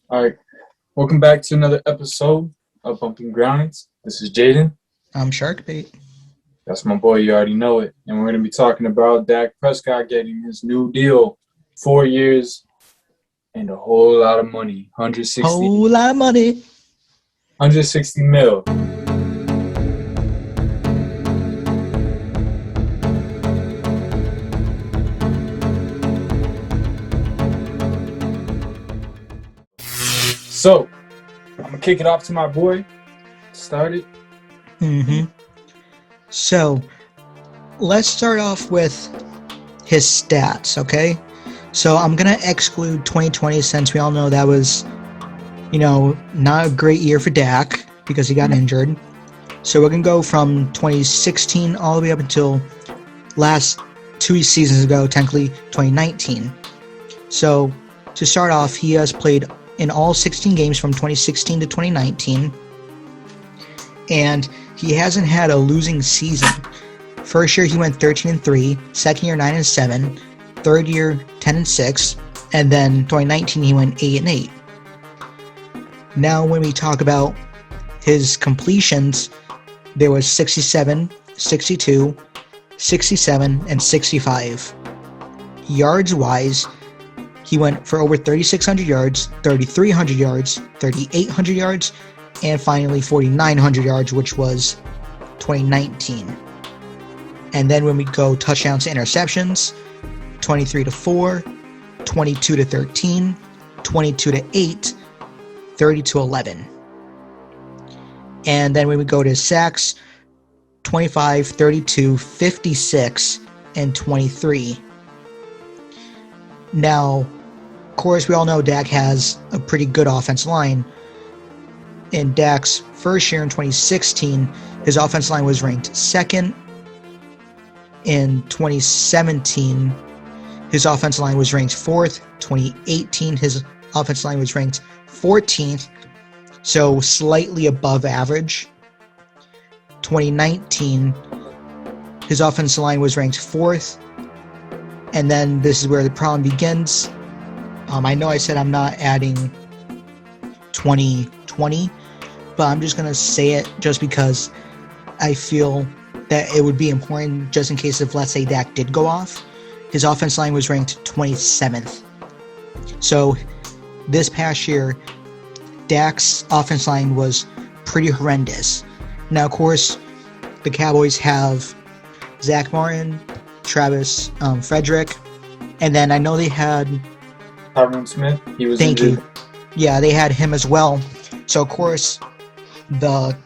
All right, welcome back to another episode of Bumping Grounds. This is Jaden. I'm Sharkbait. That's my boy, you already know it. And we're going to be talking about Dak Prescott getting his new deal, 4 years and a whole lot of money, 160 mil. So, I'm going to kick it off to my boy. Start it. So, let's start off with his stats, okay? So, I'm going to exclude 2020 since we all know that was, not a great year for Dak because he got injured. So, we're going to go from 2016 all the way up until last 2 seasons ago, technically 2019. So, to start off, he has played in all 16 games from 2016 to 2019. And he hasn't had a losing season. First year he went 13-3, second year 9-7, third year 10-6, and then 2019 he went 8-8. Now when we talk about his completions, there was 67, 62, 67, and 65. Yards wise, he went for over 3,600 yards, 3,300 yards, 3,800 yards, and finally 4,900 yards, which was 2019. And then when we go touchdowns to interceptions, 23-4, 22-13, 22-8, 30-11. And then when we go to sacks, 25, 32, 56, and 23. Now, of course, we all know Dak has a pretty good offensive line. In Dak's first year in 2016, his offensive line was ranked second. In 2017, his offensive line was ranked fourth. 2018, his offensive line was ranked 14th, so slightly above average. 2019, his offensive line was ranked fourth. And then this is where the problem begins. I know I said I'm not adding 2020, but I'm just going to say it just because I feel that it would be important just in case if, let's say, Dak did go off. His offense line was ranked 27th. So this past year, Dak's offense line was pretty horrendous. Now, of course, the Cowboys have Zach Martin, Travis Frederick, and then I know they had Tyron Smith. He was Thank injured. you. Yeah, they had him as well. So, of course, the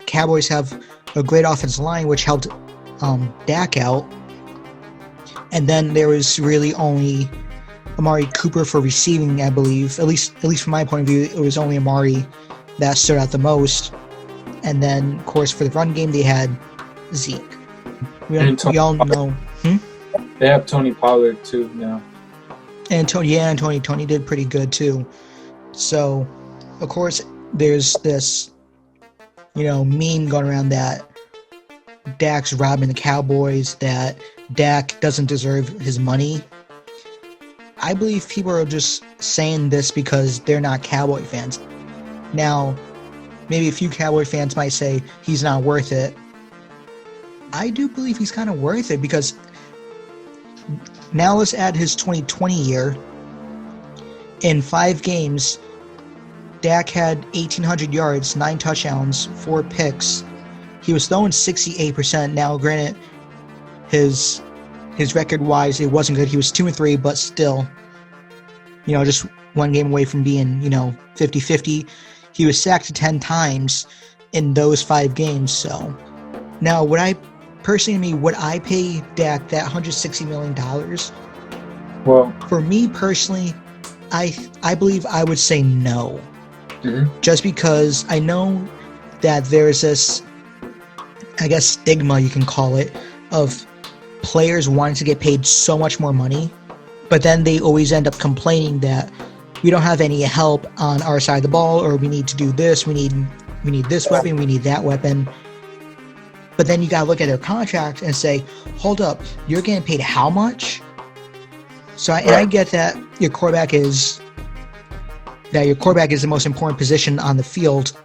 Cowboys have a great offensive line, which helped Dak out. And then there was really only Amari Cooper for receiving, I believe. At least from my point of view, it was only Amari that stood out the most. And then, of course, for the run game, they had Zeke. We all know. They have Tony Pollard, too, now. And Tony did pretty good, too. So, of course, there's this, meme going around that Dak's robbing the Cowboys, that Dak doesn't deserve his money. I believe people are just saying this because they're not Cowboy fans. Now, maybe a few Cowboy fans might say he's not worth it. I do believe he's kind of worth it because now let's add his 2020 year. In 5 games, Dak had 1,800 yards, 9 touchdowns, 4 picks. He was throwing 68%. Now, granted, his record-wise, it wasn't good. He was 2-3, but still, just one game away from being, 50-50. He was sacked 10 times in those 5 games. So, now, would I pay Dak that $160 million? Well, for me personally, I believe I would say no. Mm-hmm. Just because I know that there's this, I guess, stigma, you can call it, of players wanting to get paid so much more money, but then they always end up complaining that we don't have any help on our side of the ball, or we need to do this, we need this weapon, we need that weapon. But then you gotta look at their contract and say, hold up, you're getting paid how much? So I get that your quarterback is that your quarterback is the most important position on the field,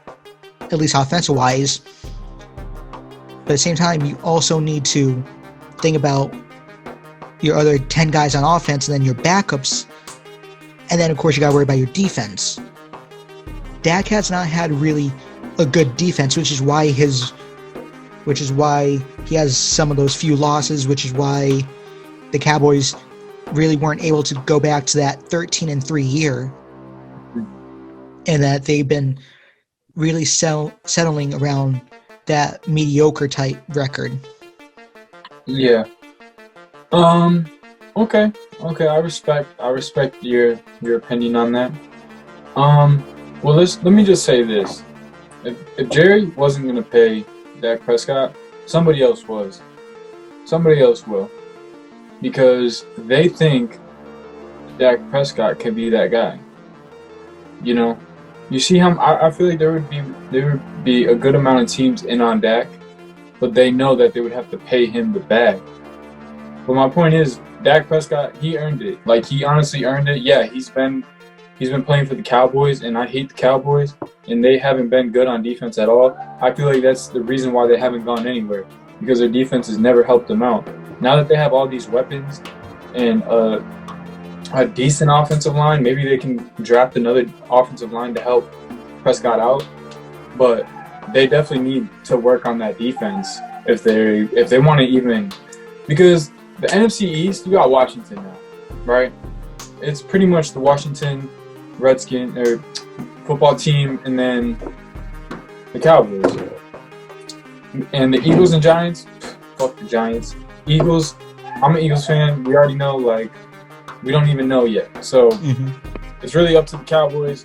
at least offensive-wise. But at the same time, you also need to think about your other 10 guys on offense and then your backups. And then, of course, you got to worry about your defense. Dak has not had really a good defense, which is why he has some of those few losses, which is why the Cowboys really weren't able to go back to that 13-3 year. And that they've been really settling around that mediocre type record. Yeah. Okay. I respect your opinion on that. Well, let me just say this: if Jerry wasn't gonna pay Dak Prescott, somebody else was. Somebody else will, because they think Dak Prescott can be that guy. You know, you see him. I feel like there would be a good amount of teams in on Dak, but they know that they would have to pay him the bag. But my point is, Dak Prescott, he earned it. Like, he honestly earned it. Yeah, he's been playing for the Cowboys, and I hate the Cowboys, and they haven't been good on defense at all. I feel like that's the reason why they haven't gone anywhere, because their defense has never helped them out. Now that they have all these weapons and a decent offensive line, maybe they can draft another offensive line to help Prescott out. But they definitely need to work on that defense if they want to even, because the NFC East, you got Washington now, right? It's pretty much the Washington Redskins or football team, and then the Cowboys, and the Eagles and Giants. Fuck the Giants. Eagles. I'm an Eagles fan. We already know, like, we don't even know yet. So it's really up to the Cowboys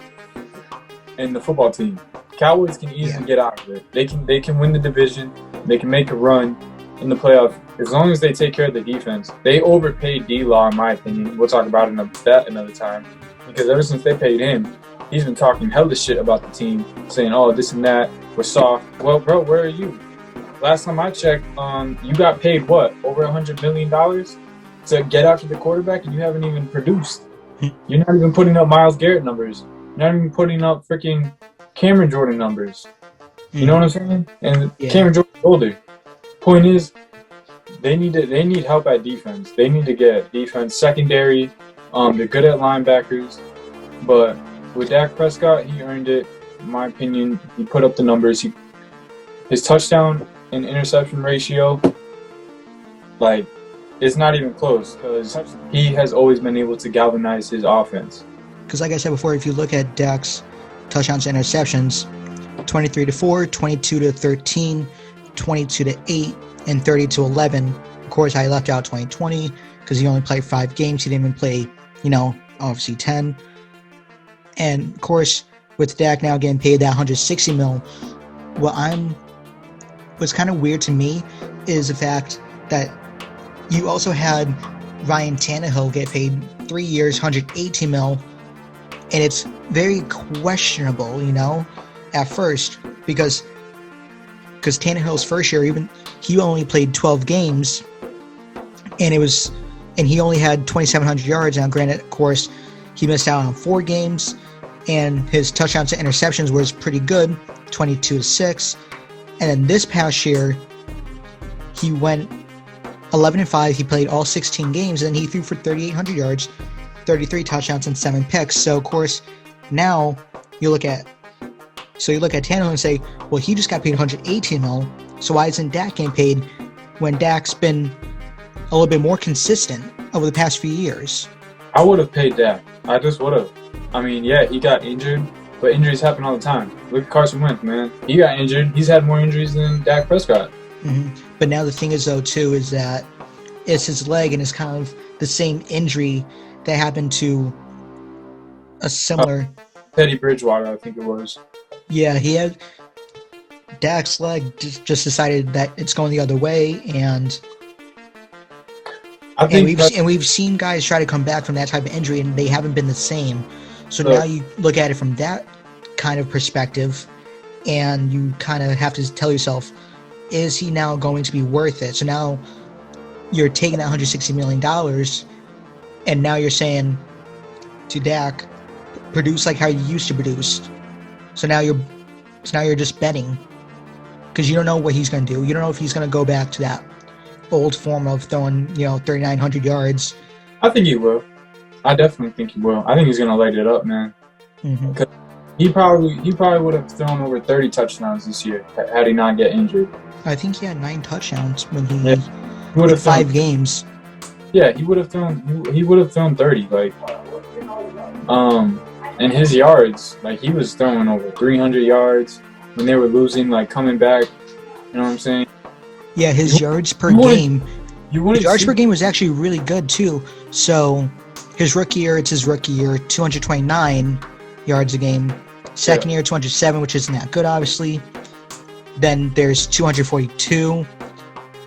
and the football team. Cowboys can easily get out of it. They can win the division. They can make a run in the playoff as long as they take care of the defense. They overpaid D-Law, in my opinion. We'll talk about that another time, because ever since they paid him, he's been talking hella shit about the team, saying, "Oh, this and that, we're soft." Well, bro, where are you? Last time I checked, you got paid what, over $100 million to get after the quarterback, and you haven't even produced. You're not even putting up Myles Garrett numbers. You're not even putting up freaking Cameron Jordan numbers. You know what I'm saying? And Cameron Jordan's older. Point is, they need help at defense. They need to get defense secondary. They're good at linebackers, but with Dak Prescott, he earned it. In my opinion, he put up the numbers. His touchdown and interception ratio, like, it's not even close, because he has always been able to galvanize his offense. Because, like I said before, if you look at Dak's touchdowns and interceptions, 23-4, 22-13, 22-8, and 30-11. Of course, I left out 2020 because he only played 5 games. He didn't even play, obviously 10. And of course, with Dak now getting paid that $160 million, what's kind of weird to me is the fact that you also had Ryan Tannehill get paid 3 years, $118 million, and it's very questionable, at first, because Tannehill's first year, he only played 12 games, and he only had 2,700 yards. Now, granted, of course, he missed out on 4 games, and his touchdowns to interceptions was pretty good, 22-6. And then this past year, he went 11-5. He played all 16 games, and he threw for 3,800 yards, 33 touchdowns, and 7 picks. So, of course, now you look at Tannehill and say, well, he just got paid $118 million. So why isn't Dak getting paid when Dak's been a little bit more consistent over the past few years? I would have paid Dak. I just would have. I mean, yeah, he got injured, but injuries happen all the time. Look at Carson Wentz, man. He got injured. He's had more injuries than Dak Prescott. But now the thing is, though, too, is that it's his leg, and it's kind of the same injury that happened to a similar... Teddy Bridgewater, I think it was. Yeah, he had... Dak's leg just decided that it's going the other way, and we've seen guys try to come back from that type of injury, and they haven't been the same. So now you look at it from that kind of perspective, and you kind of have to tell yourself, is he now going to be worth it? So now you're taking that $160 million, and now you're saying to Dak, produce like how you used to produce. So now you're just betting because you don't know what he's going to do. You don't know if he's going to go back to that old form of throwing 3,900 yards. I think he will. I definitely think he will. I think he's going to light it up, man. Mm-hmm. He probably would have thrown over 30 touchdowns this year had he not get injured. I think he had 9 touchdowns when he would have 5 games. Yeah, he would have thrown 30. Like, and his yards, like he was throwing over 300 yards when they were losing, like coming back. You know what I'm saying? Yeah, his yards per game. His yards per game was actually really good too. So his rookie year, it's his rookie year, 229 yards a game. Second year, 207, which isn't that good, obviously. Then there's 242.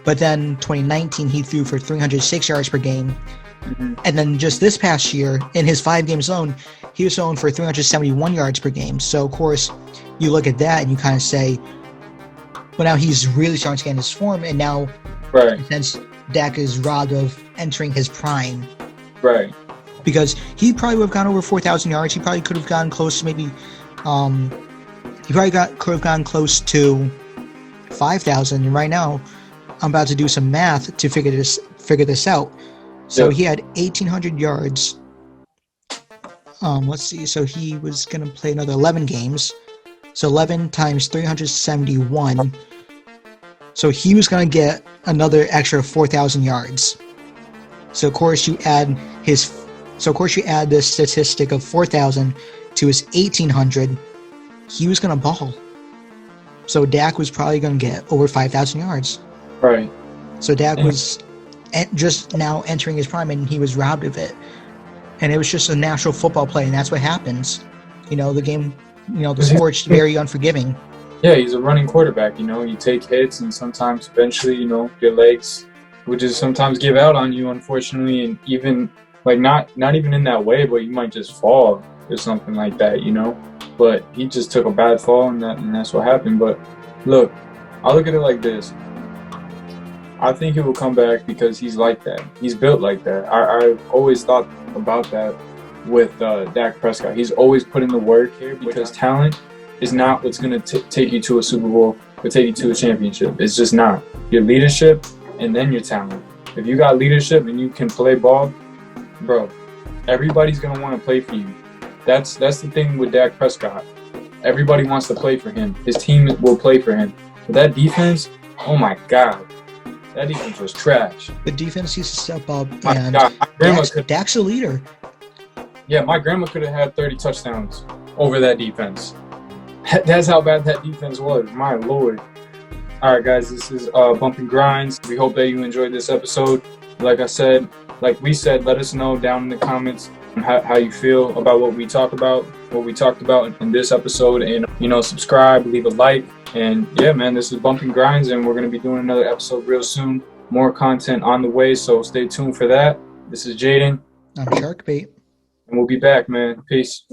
But then 2019, he threw for 306 yards per game. Mm-hmm. And then just this past year, in his 5 games alone, he was throwing for 371 yards per game. So, of course, you look at that and you kind of say, well, now he's really starting to get in his form. And now, since Dak is robbed of entering his prime. Right. Because he probably would have gone over 4,000 yards. He probably could have gotten close to maybe could have gotten close to 5,000. And right now, I'm about to do some math to figure this out. So he had 1,800 yards. Let's see. So he was going to play another 11 games. So 11 times 371. So he was going to get another extra 4,000 yards. So of course you add this statistic of 4,000 to his 1,800. He was going to ball. So Dak was probably going to get over 5,000 yards. Right. So Dak was just now entering his prime, and he was robbed of it. And it was just a natural football play, and that's what happens. The game, the sport's very unforgiving. Yeah, he's a running quarterback. You take hits, and sometimes eventually, your legs would just sometimes give out on you, unfortunately, and even like not even in that way, but you might just fall or something like that, But he just took a bad fall, and that's what happened. But look, I look at it like this. I think he will come back because he's like that. He's built like that. I've always thought about that with Dak Prescott. He's always put in the work here because talent is not what's going to take you to a Super Bowl or take you to a championship. It's just not. Your leadership and then your talent. If you got leadership and you can play ball, bro, everybody's going to want to play for you. That's the thing with Dak Prescott. Everybody wants to play for him. His team will play for him. But that defense, oh my God. That defense was trash. The defense needs to step up, and Dak's a leader. Yeah, my grandma could have had 30 touchdowns over that defense. That's how bad that defense was. My Lord. All right, guys, this is Bump and Grinds. We hope that you enjoyed this episode. Like we said, let us know down in the comments how you feel about what we talked about in this episode, and subscribe, leave a like. And yeah, man, this is Bump and Grinds, and we're going to be doing another episode real soon. More content on the way, so stay tuned for that. This is Jaden. I'm Sharkbait. And we'll be back, man. Peace.